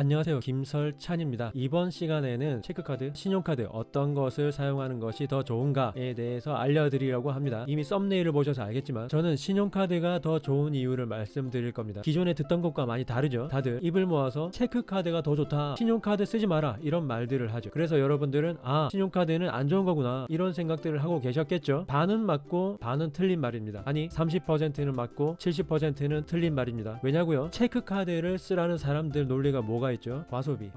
안녕하세요, 김설찬입니다. 이번 시간에는 체크카드, 신용카드 어떤 것을 사용하는 것이 더 좋은가에 대해서 알려드리려고 합니다. 이미 썸네일을 보셔서 알겠지만 저는 신용카드가 더 좋은 이유를 말씀드릴 겁니다. 기존에 듣던 것과 많이 다르죠. 다들 입을 모아서 체크카드가 더 좋다, 신용카드 쓰지 마라, 이런 말들을 하죠. 그래서 여러분들은 신용카드는 안 좋은 거구나, 이런 생각들을 하고 계셨겠죠. 반은 맞고 반은 틀린 말입니다. 아니, 30%는 맞고 70%는 틀린 말입니다. 왜냐고요? 체크카드를 쓰라는 사람들 논리가 뭐가 있죠? 과소비,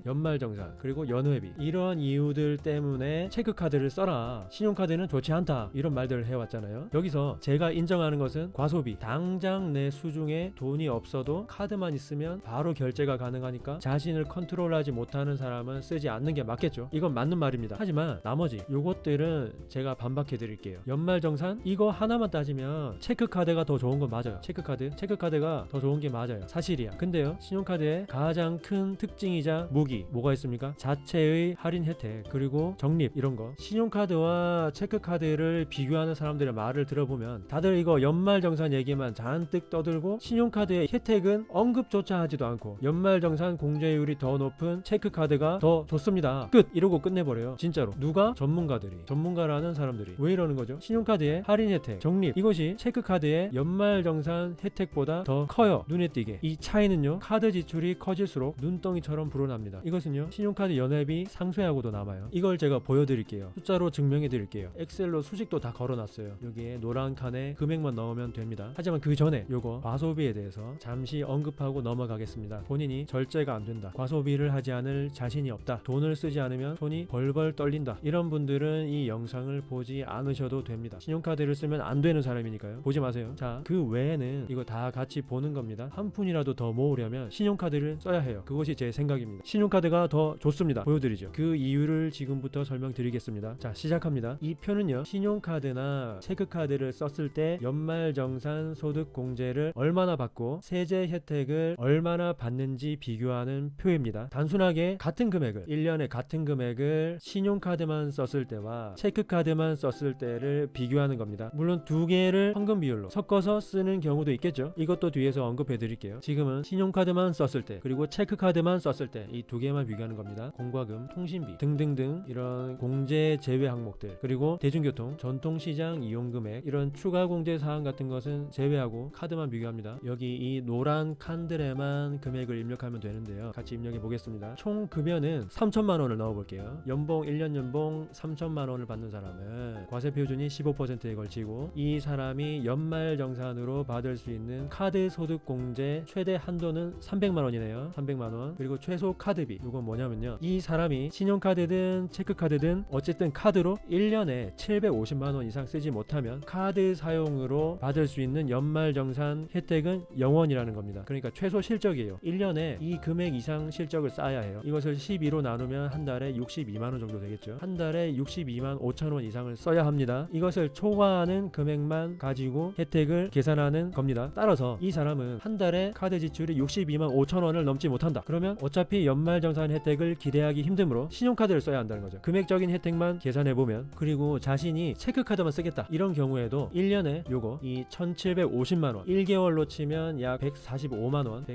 연말정산, 그리고 연회비, 이런 이유들 때문에 체크카드를 써라, 신용카드는 좋지 않다, 이런 말들을 해왔잖아요. 여기서 제가 인정하는 것은 과소비, 당장 내 수중에 돈이 없어도 카드만 있으면 바로 결제가 가능하니까 자신을 컨트롤하지 못하는 사람은 쓰지 않는 게 맞겠죠. 이건 맞는 말입니다. 하지만 나머지 요것들은 제가 반박해 드릴게요. 연말정산, 이거 하나만 따지면 체크카드가 더 좋은 건 맞아요. 체크카드가 더 좋은 게 맞아요. 사실이야. 근데요, 신용카드의 가장 큰 특징이자 무기 뭐가 있습니까? 자체의 할인 혜택, 그리고 적립, 이런 거. 신용카드와 체크카드를 비교하는 사람들의 말을 들어보면 다들 이거 연말정산 얘기만 잔뜩 떠들고 신용카드의 혜택은 언급조차 하지도 않고 연말정산 공제율이 더 높은 체크카드가 더 좋습니다, 끝! 이러고 끝내버려요. 진짜로. 누가? 전문가라는 사람들이. 왜 이러는 거죠? 신용카드의 할인 혜택, 적립, 이것이 체크카드의 연말정산 혜택보다 더 커요. 눈에 띄게. 이 차이는요, 카드 지출이 커질수록 눈덩이처럼 불어납니다. 이것은요, 신용카드 연회비 상쇄하고도 남아요. 이걸 제가 보여드릴게요. 숫자로 증명해 드릴게요. 엑셀로 수식도 다 걸어놨어요. 여기에 노란 칸에 금액만 넣으면 됩니다. 하지만 그 전에 요거 과소비에 대해서 잠시 언급하고 넘어가겠습니다. 본인이 절제가 안 된다, 과소비를 하지 않을 자신이 없다, 돈을 쓰지 않으면 손이 벌벌 떨린다, 이런 분들은 이 영상을 보지 않으셔도 됩니다. 신용카드를 쓰면 안 되는 사람이니까요. 보지 마세요. 자, 그 외에는 이거 다 같이 보는 겁니다. 한 푼이라도 더 모으려면 신용카드를 써야 해요. 그것이 제 생각입니다. 신용카드가 더 좋습니다. 보여드리죠. 그 이유를 지금부터 설명드리겠습니다. 자, 시작합니다. 이 표는요, 신용카드나 체크카드를 썼을 때 연말정산 소득공제를 얼마나 받고 세제 혜택을 얼마나 받는지 비교하는 표입니다. 단순하게 같은 금액을, 1년에 같은 금액을 신용카드만 썼을 때와 체크카드만 썼을 때를 비교하는 겁니다. 물론 두 개를 황금 비율로 섞어서 쓰는 경우도 있겠죠. 이것도 뒤에서 언급해 드릴게요. 지금은 신용카드만 썼을 때, 그리고 체크카드만 썼을 때, 이 두 개만 비교하는 겁니다. 공과금, 통신비 등등등 이런 공제 제외 항목들, 그리고 대중교통, 전통시장 이용금액, 이런 추가 공제 사항 같은 것은 제외하고 카드만 비교합니다. 여기 이 노란 칸들에만 금액을 입력하면 되는데요. 같이 입력해 보겠습니다. 총 급여는 3천만 원을 넣어 볼게요. 연봉, 1년 연봉 3천만 원을 받는 사람은 과세 표준이 15%에 걸치고, 이 사람이 연말정산으로 받을 수 있는 카드 소득 공제 최대 한도는 300만 원이네요. 300만 원. 그리고 최소 카드비, 이건 뭐냐면요, 이 사람이 신용카드든 체크카드든 어쨌든 카드로 1년에 750만 원 이상 쓰지 못하면 카드 사용으로 받을 수 있는 연말정산 혜택은 0원이라는 겁니다. 그러니까 최소 실적이에요. 1년에 이 금액 이상 실적을 쌓아야 해요. 이것을 12로 나누면 한 달에 62만 원 정도 되겠죠. 한 달에 62만 5천 원 이상을 써야 합니다. 이것을 초과하는 금액만 가지고 혜택을 계산하는 겁니다. 따라서 이 사람은 한 달에 카드 지출이 62만 5천 원을 넘지 못한다. 그러면 어차피 연말정산 혜택을 기대하기 힘드므로 신용카드를 써야 한다는 거죠. 금액적인 혜택만 계산해보면. 그리고 자신이 체크카드만 쓰겠다, 이런 경우에도 1년에 요거 이 1750만원, 1개월로 치면 약 145만원,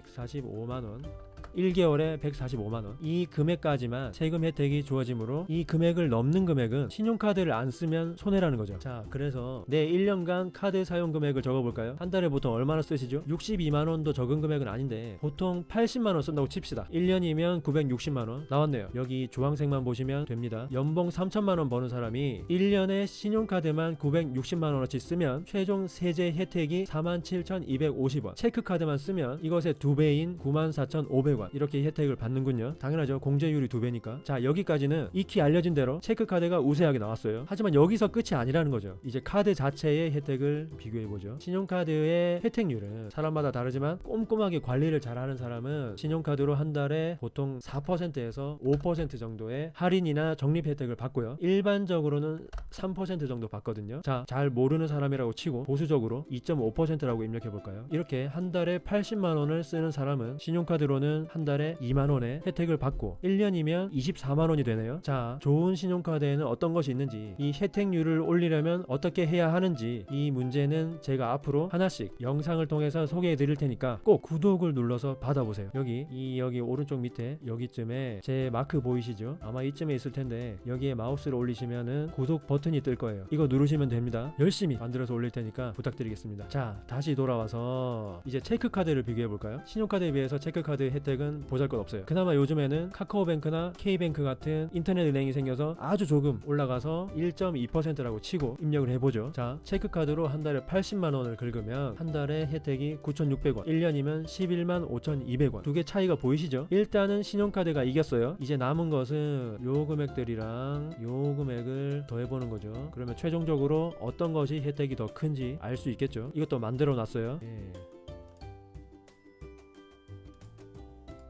1개월에 145만원, 이 금액까지만 세금 혜택이 주어지므로 이 금액을 넘는 금액은 신용카드를 안 쓰면 손해라는 거죠. 자, 그래서 내 1년간 카드 사용 금액을 적어볼까요? 한 달에 보통 얼마나 쓰시죠? 62만원도 적은 금액은 아닌데 보통 80만원 쓴다고 칩시다. 1년이면 960만원 나왔네요. 여기 주황색만 보시면 됩니다. 연봉 3천만원 버는 사람이 1년에 신용카드만 960만원어치 쓰면 최종 세제 혜택이 47,250원, 체크카드만 쓰면 이것의 2배인 94,500원, 이렇게 혜택을 받는군요. 당연하죠. 공제율이 2배니까. 자, 여기까지는 익히 알려진 대로 체크카드가 우세하게 나왔어요. 하지만 여기서 끝이 아니라는 거죠. 이제 카드 자체의 혜택을 비교해보죠. 신용카드의 혜택률은 사람마다 다르지만 꼼꼼하게 관리를 잘하는 사람은 신용카드로 한 달에 보통 4%에서 5% 정도의 할인이나 적립 혜택을 받고요. 일반적으로는 3% 정도 받거든요. 자, 잘 모르는 사람이라고 치고 보수적으로 2.5%라고 입력해볼까요? 이렇게 한 달에 80만 원을 쓰는 사람은 신용카드로는 한 달에 2만원의 혜택을 받고 1년이면 24만원이 되네요. 자, 좋은 신용카드에는 어떤 것이 있는지, 이 혜택률을 올리려면 어떻게 해야 하는지, 이 문제는 제가 앞으로 하나씩 영상을 통해서 소개해 드릴 테니까 꼭 구독을 눌러서 받아보세요. 여기 오른쪽 밑에 여기쯤에 제 마크 보이시죠? 아마 이쯤에 있을 텐데 여기에 마우스를 올리시면은 구독 버튼이 뜰 거예요. 이거 누르시면 됩니다. 열심히 만들어서 올릴 테니까 부탁드리겠습니다. 자, 다시 돌아와서 이제 체크카드를 비교해 볼까요? 신용카드에 비해서 체크카드 혜택은 보잘것없어요. 그나마 요즘에는 카카오뱅크나 K뱅크 같은 인터넷 은행이 생겨서 아주 조금 올라가서 1.2%라고 치고 입력을 해보죠. 자, 체크카드로 한 달에 80만원을 긁으면 한 달에 혜택이 9,600원, 1년이면 11만 5,200원. 두 개 차이가 보이시죠? 일단은 신용카드가 이겼어요. 이제 남은 것은 요 금액들이랑 요 금액을 더해보는 거죠. 그러면 최종적으로 어떤 것이 혜택이 더 큰지 알 수 있겠죠. 이것도 만들어 놨어요.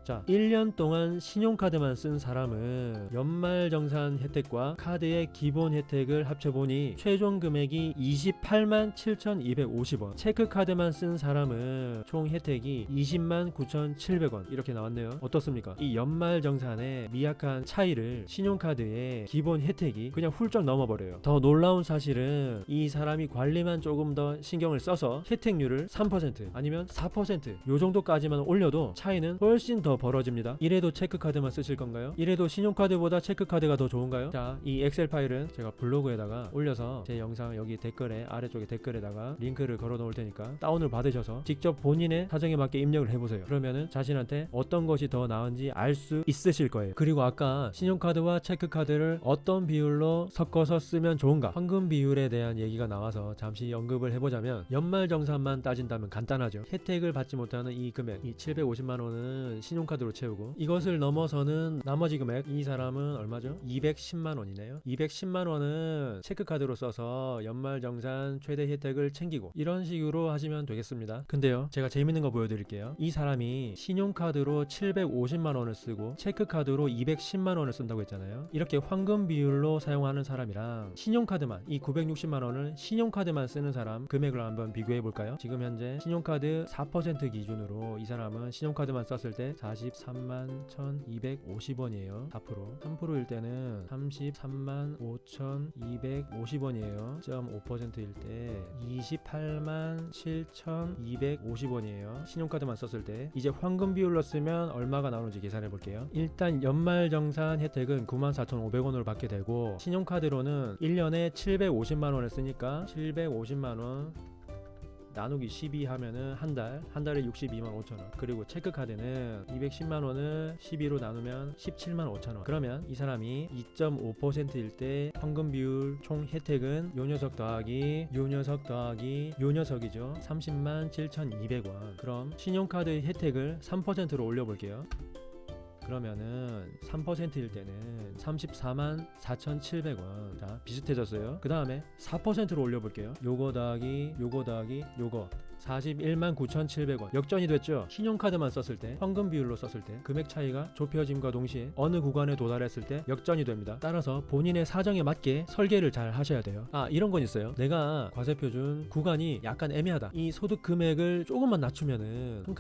자, 1년 동안 신용카드만 쓴 사람은 연말정산 혜택과 카드의 기본 혜택을 합쳐보니 최종 금액이 28만 7,250원, 체크카드만 쓴 사람은 총 혜택이 20만 9,700원 이렇게 나왔네요. 어떻습니까? 이 연말정산의 미약한 차이를 신용카드의 기본 혜택이 그냥 훌쩍 넘어버려요. 더 놀라운 사실은 이 사람이 관리만 조금 더 신경을 써서 혜택률을 3% 아니면 4% 요 정도까지만 올려도 차이는 훨씬 더 벌어집니다. 이래도 체크카드만 쓰실 건가요? 이래도 신용카드보다 체크카드가 더 좋은가요? 자, 이 엑셀 파일은 제가 블로그에다가 올려서 제 영상 여기 댓글에 아래쪽에 댓글에다가 링크를 걸어 놓을 테니까 다운을 받으셔서 직접 본인의 사정에 맞게 입력을 해보세요. 그러면은 자신한테 어떤 것이 더 나은지 알 수 있으실 거예요. 그리고 아까 신용카드와 체크카드를 어떤 비율로 섞어서 쓰면 좋은가, 황금 비율에 대한 얘기가 나와서 잠시 언급을 해보자면 연말정산만 따진다면 간단하죠. 혜택을 받지 못하는 이 금액, 이 750만원은 신용카드로 채우고 이것을 넘어서는 나머지 금액, 이 사람은 얼마죠? 210만원이네요. 210만원은 체크카드로 써서 연말정산 최대 혜택을 챙기고 이런 식으로 하시면 되겠습니다. 근데요, 제가 재밌는 거 보여드릴게요. 이 사람이 신용카드로 750만원을 쓰고 체크카드로 210만원을 쓴다고 했잖아요. 이렇게 황금 비율로 사용하는 사람이랑 신용카드만, 이 960만원을 신용카드만 쓰는 사람 금액을 한번 비교해 볼까요? 지금 현재 신용카드 4% 기준으로 이 사람은 신용카드만 썼을 때 43만 1,250원이에요. 4%. 3%일 때는 33만 5,250원이에요. 0.5%일 때 28만 7,250원이에요. 신용카드만 썼을 때. 이제 황금 비율로 쓰면 얼마가 나오는지 계산해 볼게요. 일단 연말정산 혜택은 94,500원으로 받게 되고 신용카드로는 1년에 750만원을 쓰니까 750만원 나누기 12 하면은 한 달에 62만 5천원. 그리고 체크카드는 210만원을 12로 나누면 17만 5천원. 그러면 이 사람이 2.5%일 때 황금 비율 총 혜택은 요 녀석 더하기 요 녀석 더하기 요 녀석이죠. 30만 7,200원. 그럼 신용카드 혜택을 3%로 올려볼게요. 그러면은 3%일 때는 34만 4,700원. 자, 비슷해졌어요. 그 다음에 4%로 올려볼게요. 요거 더하기 요거 더하기 요거 41만 9,700원. 역전이 됐죠. 신용카드만 썼을 때, 황금 비율로 썼을 때 금액 차이가 좁혀짐과 동시에 어느 구간에 도달했을 때 역전이 됩니다. 따라서 본인의 사정에 맞게 설계를 잘 하셔야 돼요. 아, 이런 건 있어요. 내가 과세표준 구간이 약간 애매하다. 이 소득 금액을 조금만 낮추면은 한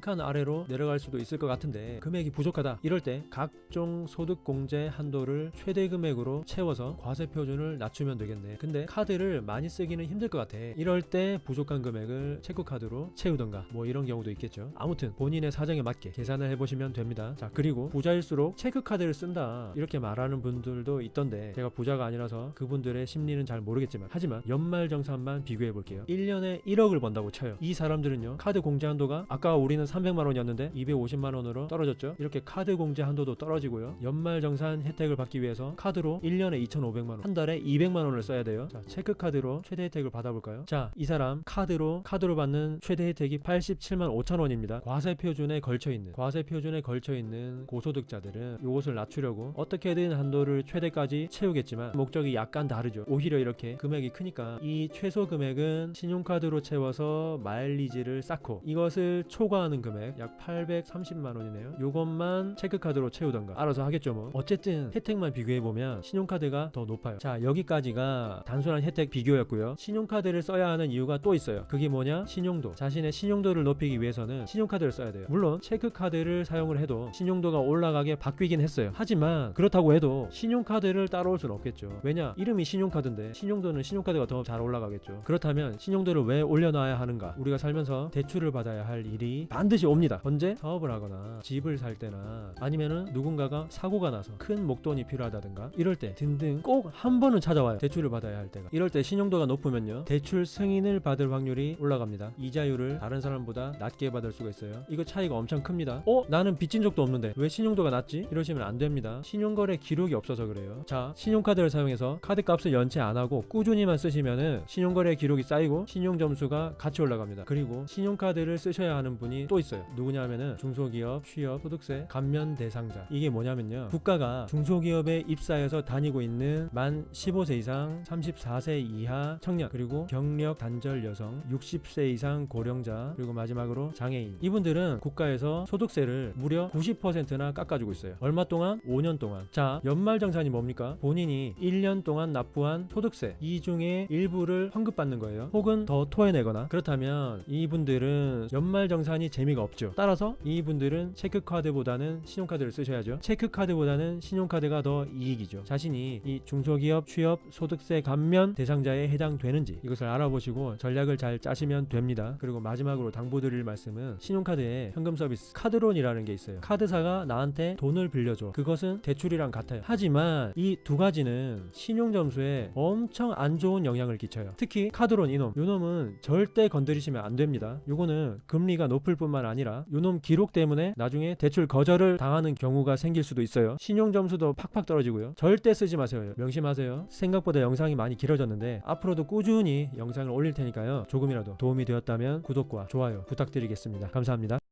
칸 아래로 내려갈 수도 있을 것 같은데 금액이 부족하다. 이럴 때 각종 소득 공제 한도를 최대 금액으로 채워서 과세표준을 낮추면 되겠네. 근데 카드를 많이 쓰기는 힘들 것 같아. 이럴 때 부족한 금액을 체크카드로 채우던가 뭐 이런 경우도 있겠죠. 아무튼 본인의 사정에 맞게 계산을 해보시면 됩니다. 자, 그리고 부자일수록 체크카드를 쓴다 이렇게 말하는 분들도 있던데 제가 부자가 아니라서 그분들의 심리는 잘 모르겠지만, 하지만 연말정산만 비교해 볼게요. 1년에 1억을 번다고 쳐요. 이 사람들은요, 카드 공제 한도가 아까 우리는 300만원이었는데 250만원으로 떨어졌죠. 이렇게 카드 공제 한도도 떨어지고요. 연말정산 혜택을 받기 위해서 카드로 1년에 2,500만원, 한 달에 200만원을 써야 돼요. 자, 체크카드로 최대 혜택을 받아볼까요? 자, 이 사람 카드로 받는 최대 혜택이 87만 5천원입니다. 과세표준에 걸쳐있는 고소득자들은 이것을 낮추려고 어떻게든 한도를 최대까지 채우겠지만 목적이 약간 다르죠. 오히려 이렇게 금액이 크니까 이 최소 금액은 신용카드로 채워서 마일리지를 쌓고 이것을 초과하는 금액 약 830만원이네요. 요것만 체크카드로 채우던가 알아서 하겠죠 뭐. 어쨌든 혜택만 비교해보면 신용카드가 더 높아요. 자, 여기까지가 단순한 혜택 비교였고요. 신용카드를 써야 하는 이유가 또 있어요. 그게 뭐냐? 신용도. 자신의 신용도를 높이기 위해서는 신용카드를 써야 돼요. 물론 체크카드를 사용을 해도 신용도가 올라가게 바뀌긴 했어요. 하지만 그렇다고 해도 신용카드를 따라올 수는 없겠죠. 왜냐? 이름이 신용카드인데 신용도는 신용카드가 더 잘 올라가겠죠. 그렇다면 신용도를 왜 올려놔야 하는가? 우리가 살면서 대출을 받아야 할 일이 반드시 옵니다. 언제? 사업을 하거나 집을 살 때나 아니면은 누군가가 사고가 나서 큰 목돈이 필요하다든가 이럴 때 등등 꼭 한 번은 찾아와요. 대출을 받아야 할 때가. 이럴 때 신용도가 높으면요 대출 승인을 받을 확률이 올라갑니다. 이자율을 다른 사람보다 낮게 받을 수가 있어요. 이거 차이가 엄청 큽니다. 나는 빚진 적도 없는데 왜 신용도가 낮지? 이러시면 안 됩니다. 신용거래 기록이 없어서 그래요. 자, 신용카드를 사용해서 카드값을 연체 안 하고 꾸준히만 쓰시면은 신용거래 기록이 쌓이고 신용점수가 같이 올라갑니다. 그리고 신용카드를 쓰셔야 하는 분이 또 있어요. 누구냐 하면은 중소기업, 취업, 소득세 감면 대상자. 이게 뭐냐면요 국가가 중소기업에 입사해서 다니고 있는 만 15세 이상 34세 이하 청년, 그리고 경력 단절 여성, 60세 이상 고령자, 그리고 마지막으로 장애인, 이분들은 국가에서 소득세를 무려 90%나 깎아주고 있어요. 얼마 동안? 5년 동안. 자, 연말정산이 뭡니까? 본인이 1년 동안 납부한 소득세 이 중에 일부를 환급받는 거예요. 혹은 더 토해내거나. 그렇다면 이분들은 연말정산이 재미가 없죠. 따라서 이분들은 체크카드보다는 신용카드를 쓰셔야죠. 체크카드보다는 신용카드가 더 이익이죠. 자신이 이 중소기업, 취업, 소득세 감면 대상자에 해당되는지 이것을 알아보시고 전략을 잘 짜시면 됩니다. 그리고 마지막으로 당부드릴 말씀은 신용카드에 현금 서비스 카드론이라는 게 있어요. 카드사가 나한테 돈을 빌려줘. 그것은 대출이랑 같아요. 하지만 이 두 가지는 신용점수에 엄청 안 좋은 영향을 끼쳐요. 특히 카드론 요놈은 절대 건드리시면 안 됩니다. 요거는 금리가 높을 뿐만 아니라 요놈 기록 때문에 나중에 대출 거절을 당하는 경우가 생길 수도 있어요. 신용점수도 팍팍 떨어지고요. 절대 쓰지 마세요. 명심하세요. 생각보다 영상이 많이 길어졌는데 앞으로도 꾸준히 영상을 올릴 테니까요. 조금이라도 도움이 되었다면 구독과 좋아요 부탁드리겠습니다. 감사합니다.